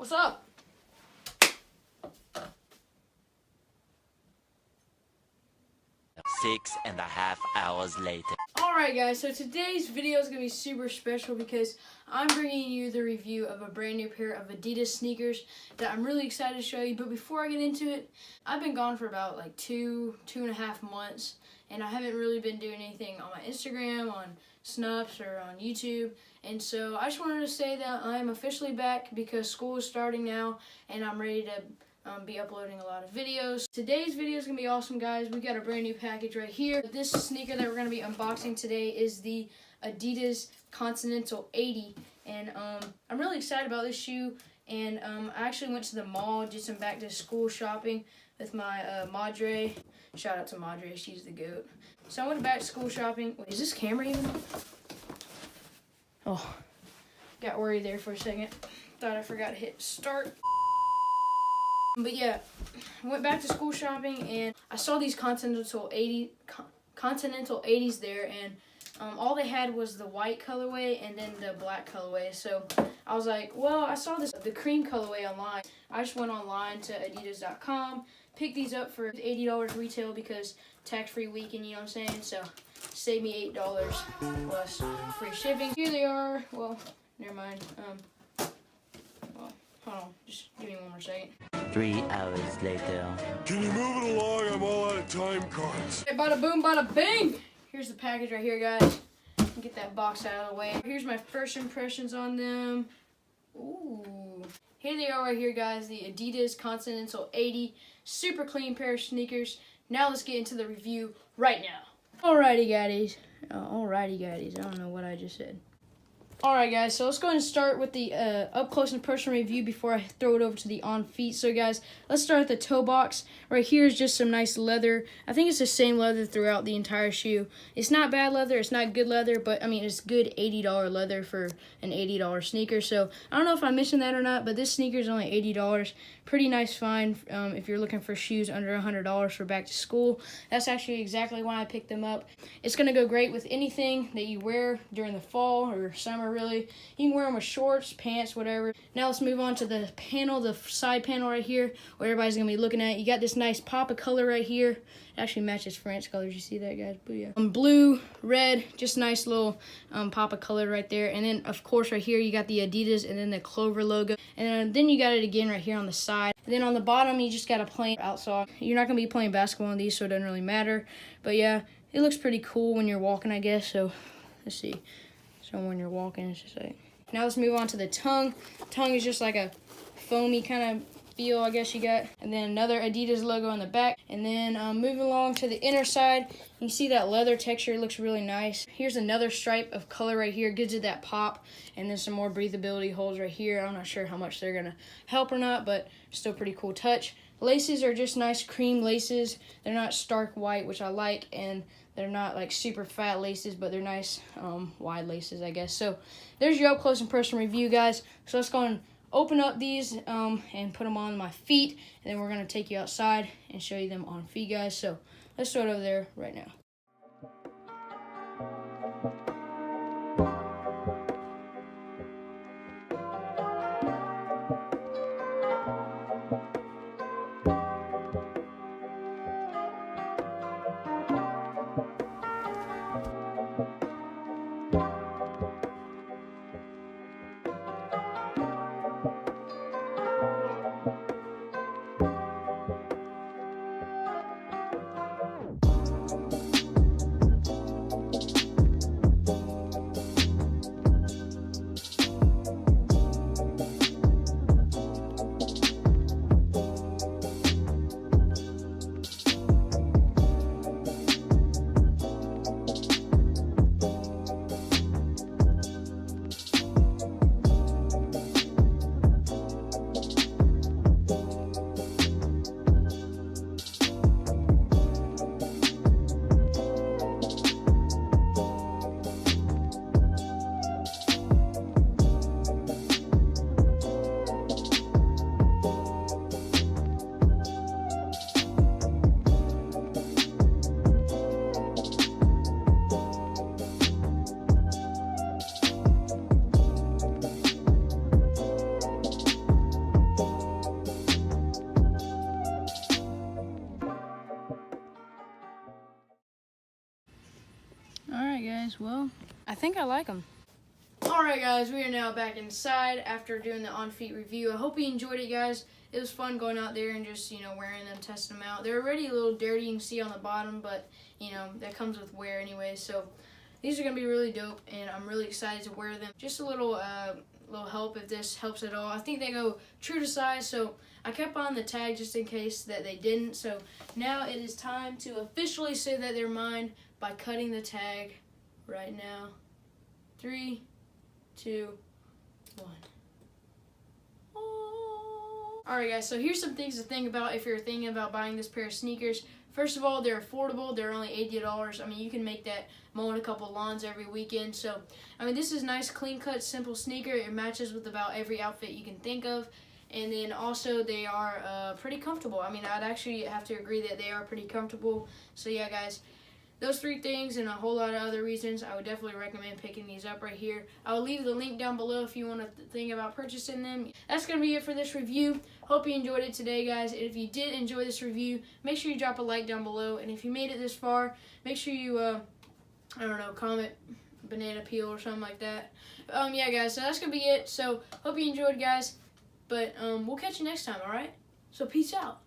What's up? Six and a half hours later. Alright guys, so today's video is going to be super special because I'm bringing you the review of a brand new pair of Adidas sneakers that I'm really excited to show you. But before I get into it, I've been gone for about like two and a half months, and I haven't really been doing anything on my Instagram, on Snaps, or on YouTube. And so I just wanted to say that I'm officially back because school is starting now, and I'm ready to be uploading a lot of videos. Today's video is going to be awesome, guys. We got a brand new package right here. This sneaker that we're going to be unboxing today is the Adidas Continental 80, and I'm really excited about this shoe. And I actually went to the mall, did some back to school shopping with my Madre. Shout out to Madre, she's the goat. So I went back to school shopping. Wait, is this camera even on? Oh, got worried there for a second. Thought I forgot to hit start. But yeah, I went back to school shopping and I saw these Continental 80s there, and all they had was the white colorway and then the black colorway. So I was like, well, I saw the cream colorway online. I just went online to Adidas.com, picked these up for $80 retail because tax-free weekend, you know what I'm saying? So saved me $8 plus free shipping. Here they are. Well, never mind. Well, hold on, just give me one more second. 3 hours later. Can you move it along? I'm all out of time cards. Hey, bada boom, bada bing! Here's the package right here, guys. Get that box out of the way. Here's my first impressions on them. Ooh. Here they are right here, guys. The Adidas Continental 80. Super clean pair of sneakers. Now let's get into the review right now. Alrighty, guys. I don't know what I just said. Alright guys, so let's go ahead and start with the up close and personal review before I throw it over to the on feet. So guys, let's start with the toe box. Right here is just some nice leather. I think it's the same leather throughout the entire shoe. It's not bad leather, it's not good leather, but I mean it's good $80 leather for an $80 sneaker. So I don't know if I mentioned that or not, but this sneaker is only $80. Pretty nice find if you're looking for shoes under $100 for back to school. That's actually exactly why I picked them up. It's going to go great with anything that you wear during the fall or summer, really. You can wear them with shorts, pants, whatever. Now let's move on to the panel, the side panel right here, where everybody's going to be looking at. You got this nice pop of color right here. It actually matches French colors. You see that, guys? Booyah. Blue, red, just nice little pop of color right there. And then, of course, right here, you got the Adidas and then the Clover logo. And then you got it again right here on the side. And then on the bottom, you just got a plain outsole. You're not going to be playing basketball on these, so it doesn't really matter. But yeah, it looks pretty cool when you're walking, I guess. So let's see. So when you're walking, it's just like. Now let's move on to the tongue. Tongue is just like a foamy kind of feel, I guess you got. And then another Adidas logo on the back. And then moving along to the inner side, you see that leather texture. It looks really nice. Here's another stripe of color right here. Gives it that pop. And then some more breathability holes right here. I'm not sure how much they're going to help or not, but still pretty cool touch. Laces are just nice cream laces. They're not stark white, which I like, and they're not like super fat laces, but they're nice wide laces, I guess. So there's your up close and personal review, guys. So let's go and open up these and put them on my feet, and then we're going to take you outside and show you them on feet, guys. So let's start over there right now. guys. Well, I think I like them. Alright guys, we are now back inside after doing the on-feet review. I hope you enjoyed it, guys. It was fun going out there and just, wearing them, testing them out. They're already a little dirty, you can see on the bottom, but, that comes with wear anyway. So these are going to be really dope, and I'm really excited to wear them. Just a little help if this helps at all. I think they go true to size, so I kept on the tag just in case that they didn't. So now it is time to officially say that they're mine by cutting the tag right now. 3, 2, 1. Alright guys, so here's some things to think about if you're thinking about buying this pair of sneakers. First of all, they're affordable. They're only $80. I mean, you can make that mowing a couple lawns every weekend. So, I mean, this is nice, clean-cut, simple sneaker. It matches with about every outfit you can think of. And then also, they are pretty comfortable. I mean, I'd actually have to agree that they are pretty comfortable. So, yeah, guys. Those 3 things and a whole lot of other reasons, I would definitely recommend picking these up right here. I'll leave the link down below if you want to think about purchasing them. That's going to be it for this review. Hope you enjoyed it today, guys. And if you did enjoy this review, make sure you drop a like down below. And if you made it this far, make sure you, comment banana peel or something like that. Yeah, guys, so that's going to be it. So, hope you enjoyed, guys. But we'll catch you next time, all right? So, peace out.